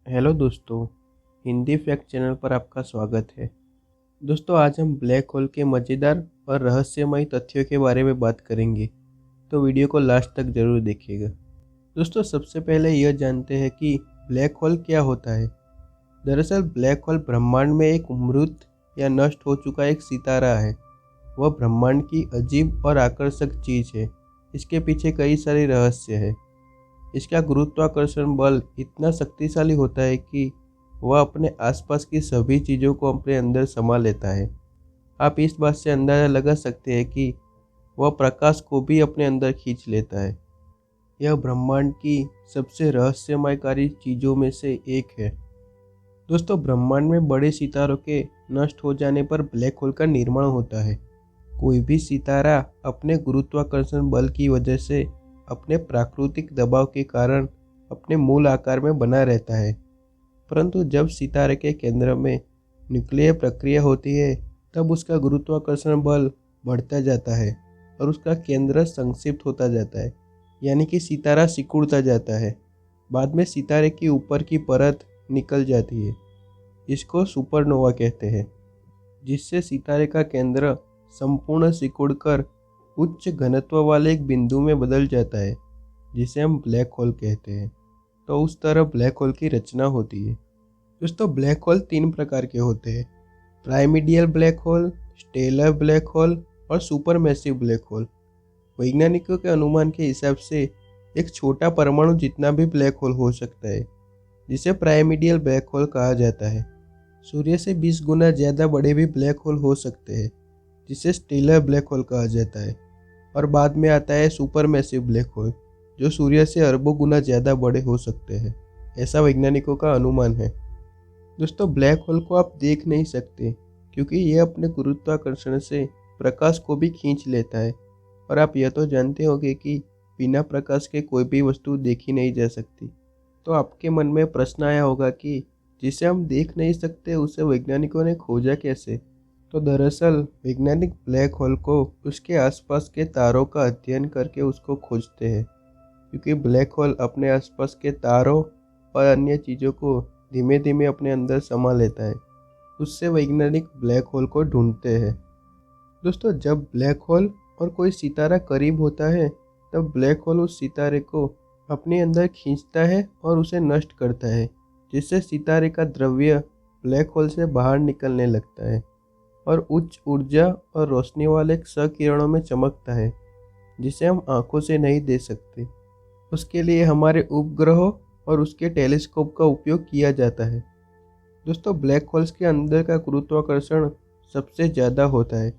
Hello दोस्तों, Hindi fact channel पर आपका स्वागत है। दोस्तों, आज हम ब्लैक होल के मज़ेदार और रहस्यमय तथ्यों के बारे में बात करेंगे, तो वीडियो को लास्ट तक ज़रूर देखिएगा। दोस्तों, सबसे पहले यह जानते हैं कि ब्लैक होल क्या होता है। दरअसल ब्लैक होल ब्रह्मांड में एक मृत या नष्ट हो चुका एक सितारा है। वह ब्रह्मांड की अजीब और आकर्षक चीज़ है। इसके पीछे कई सारे रहस्य हैं। इसका गुरुत्वाकर्षण बल इतना शक्तिशाली होता है कि वह अपने आसपास की सभी चीज़ों को अपने अंदर समा लेता है। आप इस बात से अंदाज़ा लगा सकते हैं कि वह प्रकाश को भी अपने अंदर खींच लेता है। यह ब्रह्मांड की सबसे रहस्यमयकारी चीज़ों में से एक है। दोस्तों, ब्रह्मांड में बड़े सितारों के नष्ट हो जाने पर ब्लैक होल का निर्माण होता है। कोई भी सितारा अपने गुरुत्वाकर्षण बल की वजह से अपने प्राकृतिक दबाव के कारण अपने मूल आकार में बना रहता है, परंतु जब सितारे के केंद्र में न्यूक्लियर प्रक्रिया होती है तब उसका गुरुत्वाकर्षण बल बढ़ता जाता है और उसका केंद्र संक्षिप्त होता जाता है, यानी कि सितारा सिकुड़ता जाता है। बाद में सितारे की ऊपर की परत निकल जाती है। इसको सुपरनोवा कहते हैं, जिससे सितारे का केंद्र संपूर्ण सिकुड़कर उच्च घनत्व वाले एक बिंदु में बदल जाता है, जिसे हम ब्लैक होल कहते हैं। तो उस तरह ब्लैक होल की रचना होती है। दोस्तों, ब्लैक होल 3 प्रकार के होते हैं: primordial black hole, stellar black hole और सुपरमैसिव ब्लैक होल। वैज्ञानिकों के अनुमान के हिसाब से एक छोटा परमाणु जितना भी ब्लैक होल हो सकता है, जिसे प्राइमिडियल ब्लैक होल कहा जाता है। सूर्य से 20 गुना ज़्यादा बड़े भी ब्लैक होल हो सकते हैं, जिसे स्टेलर ब्लैक होल कहा जाता है। और बाद में आता है सुपरमैसिव ब्लैक होल, जो सूर्य से अरबों गुना ज़्यादा बड़े हो सकते हैं, ऐसा वैज्ञानिकों का अनुमान है। दोस्तों, ब्लैक होल को आप देख नहीं सकते क्योंकि यह अपने गुरुत्वाकर्षण से प्रकाश को भी खींच लेता है। और आप यह तो जानते होंगे कि बिना प्रकाश के कोई भी वस्तु देखी नहीं जा सकती। तो आपके मन में प्रश्न आया होगा कि जिसे हम देख नहीं सकते उसे वैज्ञानिकों ने खोजा कैसे। तो दरअसल वैज्ञानिक ब्लैक होल को उसके आसपास के तारों का अध्ययन करके उसको खोजते हैं, क्योंकि ब्लैक होल अपने आसपास के तारों और अन्य चीज़ों को धीमे धीमे अपने अंदर समा लेता है। उससे वैज्ञानिक ब्लैक होल को ढूंढते हैं। दोस्तों, जब ब्लैक होल और कोई सितारा करीब होता है तब ब्लैक होल उस सितारे को अपने अंदर खींचता है और उसे नष्ट करता है, जिससे सितारे का द्रव्य ब्लैक होल से बाहर निकलने लगता है और उच्च ऊर्जा और रोशनी वाले क्षकिरणों में चमकता है, जिसे हम आंखों से नहीं देख सकते। उसके लिए हमारे उपग्रहों और उसके टेलीस्कोप का उपयोग किया जाता है। दोस्तों, ब्लैक होल्स के अंदर का गुरुत्वाकर्षण सबसे ज़्यादा होता है।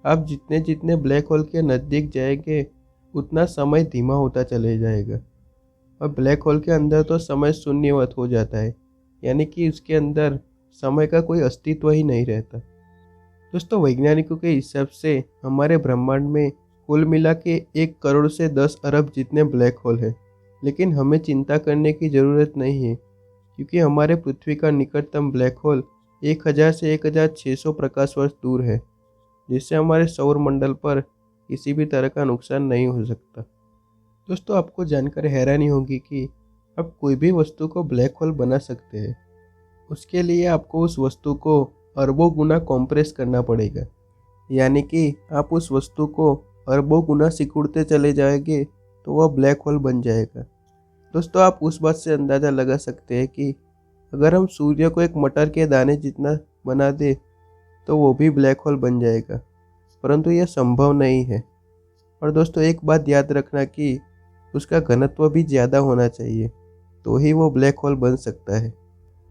आप जितने जितने ब्लैक होल के नज़दीक जाएंगे उतना समय धीमा होता चले जाएगा, और ब्लैक होल के अंदर तो समय शून्यवत हो जाता है, यानी कि उसके अंदर समय का कोई अस्तित्व ही नहीं रहता। दोस्तों, वैज्ञानिकों के हिसाब से हमारे ब्रह्मांड में कुल मिला के 1 करोड़ से 10 अरब जितने ब्लैक होल हैं, लेकिन हमें चिंता करने की ज़रूरत नहीं है, क्योंकि हमारे पृथ्वी का निकटतम ब्लैक होल 1000 से 1600 प्रकाश वर्ष दूर है, जिससे हमारे सौर मंडल पर किसी भी तरह का नुकसान नहीं हो सकता। दोस्तों, आपको जानकर हैरानी होगी कि आप कोई भी वस्तु को ब्लैक होल बना सकते हैं। उसके लिए आपको उस वस्तु को अरबों गुना कॉम्प्रेस करना पड़ेगा, यानी कि आप उस वस्तु को अरबों गुना सिकुड़ते चले जाएंगे तो वह ब्लैक होल बन जाएगा। दोस्तों, आप उस बात से अंदाज़ा लगा सकते हैं कि अगर हम सूर्य को एक मटर के दाने जितना बना दें तो वो भी ब्लैक होल बन जाएगा, परंतु यह संभव नहीं है। और दोस्तों, एक बात याद रखना कि उसका घनत्व भी ज़्यादा होना चाहिए, तो ही वो ब्लैक होल बन सकता है।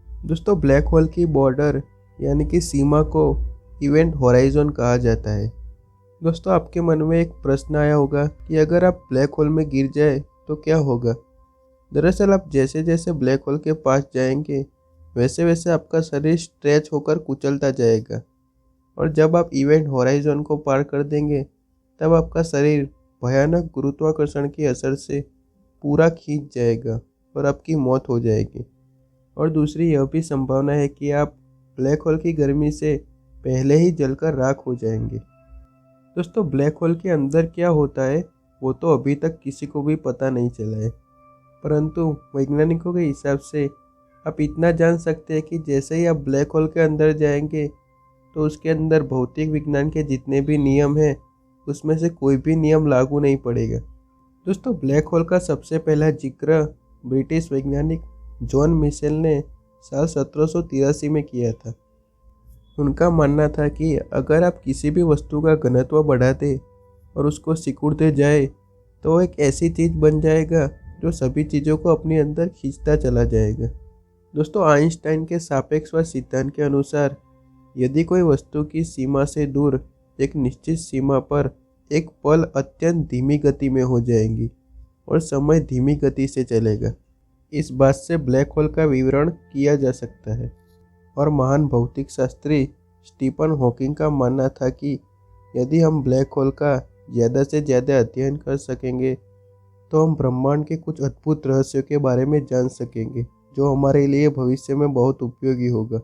दोस्तों, ब्लैक होल की बॉर्डर यानी कि सीमा को इवेंट होराइजन कहा जाता है। दोस्तों, आपके मन में एक प्रश्न आया होगा कि अगर आप ब्लैक होल में गिर जाए तो क्या होगा। दरअसल आप जैसे जैसे ब्लैक होल के पास जाएंगे वैसे वैसे आपका शरीर स्ट्रेच होकर कुचलता जाएगा, और जब आप इवेंट होराइजन को पार कर देंगे तब आपका शरीर भयानक गुरुत्वाकर्षण की असर से पूरा खींच जाएगा और आपकी मौत हो जाएगी। और दूसरी यह भी संभावना है कि आप ब्लैक होल की गर्मी से पहले ही जलकर राख हो जाएंगे। दोस्तों, ब्लैक होल के अंदर क्या होता है वो तो अभी तक किसी को भी पता नहीं चला है, परंतु वैज्ञानिकों के हिसाब से आप इतना जान सकते हैं कि जैसे ही आप ब्लैक होल के अंदर जाएंगे तो उसके अंदर भौतिक विज्ञान के जितने भी नियम हैं उसमें से कोई भी नियम लागू नहीं पड़ेगा। दोस्तों, ब्लैक होल का सबसे पहला जिक्र ब्रिटिश वैज्ञानिक जॉन मिशेल ने साल 1783 में किया था। उनका मानना था कि अगर आप किसी भी वस्तु का घनत्व बढ़ा दें और उसको सिकुड़ते जाए तो वो एक ऐसी चीज़ बन जाएगा जो सभी चीज़ों को अपने अंदर खींचता चला जाएगा। दोस्तों, आइंस्टाइन के सापेक्षवाद सिद्धांत के अनुसार यदि कोई वस्तु की सीमा से दूर एक निश्चित सीमा पर एक पल अत्यंत धीमी गति में हो जाएंगी और समय धीमी गति से चलेगा, इस बात से ब्लैक होल का विवरण किया जा सकता है। और महान भौतिक शास्त्री स्टीफन हॉकिंग का मानना था कि यदि हम ब्लैक होल का ज़्यादा से ज़्यादा अध्ययन कर सकेंगे तो हम ब्रह्मांड के कुछ अद्भुत रहस्यों के बारे में जान सकेंगे जो हमारे लिए भविष्य में बहुत उपयोगी होगा।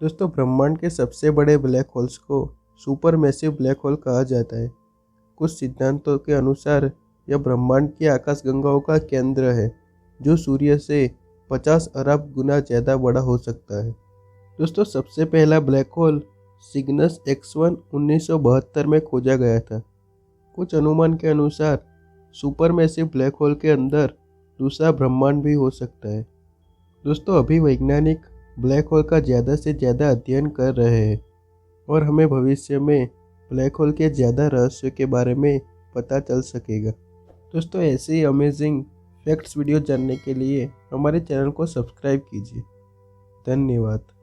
दोस्तों, ब्रह्मांड के सबसे बड़े ब्लैक होल्स को सुपरमैसिव ब्लैक होल कहा जाता है। कुछ सिद्धांतों के अनुसार यह ब्रह्मांड की आकाशगंगाओं का केंद्र है जो सूर्य से 50 अरब गुना ज़्यादा बड़ा हो सकता है। दोस्तों, सबसे पहला ब्लैक होल सिग्नस X1 1972 में खोजा गया था। कुछ अनुमान के अनुसार सुपरमैसिव ब्लैक होल के अंदर दूसरा ब्रह्मांड भी हो सकता है। दोस्तों, अभी वैज्ञानिक ब्लैक होल का ज़्यादा से ज़्यादा अध्ययन कर रहे हैं और हमें भविष्य में ब्लैक होल के ज़्यादा रहस्यों के बारे में पता चल सकेगा। दोस्तों, ऐसे ही अमेजिंग फैक्ट्स वीडियो जानने के लिए हमारे चैनल को सब्सक्राइब कीजिए। धन्यवाद।